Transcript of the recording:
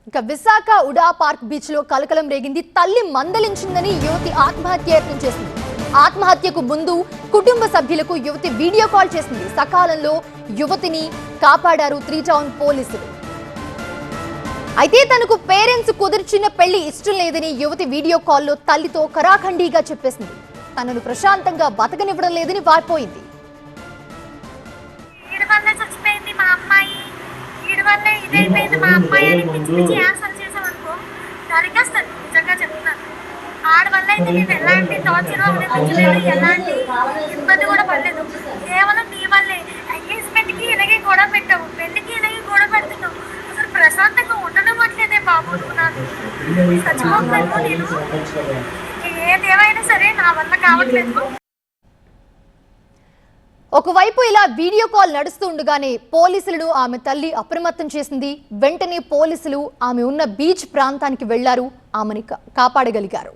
ఇక విశాఖ ఉడా park beach లో కలకలం రేగింది. తల్లి మందలించిందని యువతి ఆత్మహత్య యత్నం చేసింది. ఆత్మహత్యకు ముందు కుటుంబ సభ్యులకు యువతి వీడియో కాల్ చేసింది. సకాలంలో యువతిని కాపాడారు 3 టౌన్ పోలీసులు. అయితే తనకు పేరెంట్స్ కుదిర్చిన పెళ్లి ఇష్టం లేదని యువతి వీడియో కాల్లో తల్లితో కరాఖండిగా చెప్పేసింది. తనను ప్రశాంతంగా బతకనివ్వడం లేదని వాపోయింది. ఆడవల్ల అయితే నేను ఎలాంటి టార్చర్ ఎలాంటి ఇబ్బంది కూడా పడలేదు. కేవలం నీ వల్లే ఎంగేజ్మెంట్కి ఇలాగే గొడవ పెట్టావు, పెళ్లికి ఇలాగే గొడవ పెడుతున్నావు. అసలు ప్రశాంతంగా ఉండనివ్వట్లేదే బాబు. నువ్వు నాకు చచ్చిపోతాను. నేను ఏదేమైనా సరే నా వల్ల కావట్లేదు. ఒకవైపు ఇలా వీడియో కాల్ నడుస్తూ ఉండగానే పోలీసులను ఆమె తల్లి అప్రమత్తం చేసింది. వెంటనే పోలీసులు ఆమె ఉన్న బీచ్ ప్రాంతానికి వెళ్లారు, ఆమెని కాపాడగలిగారు.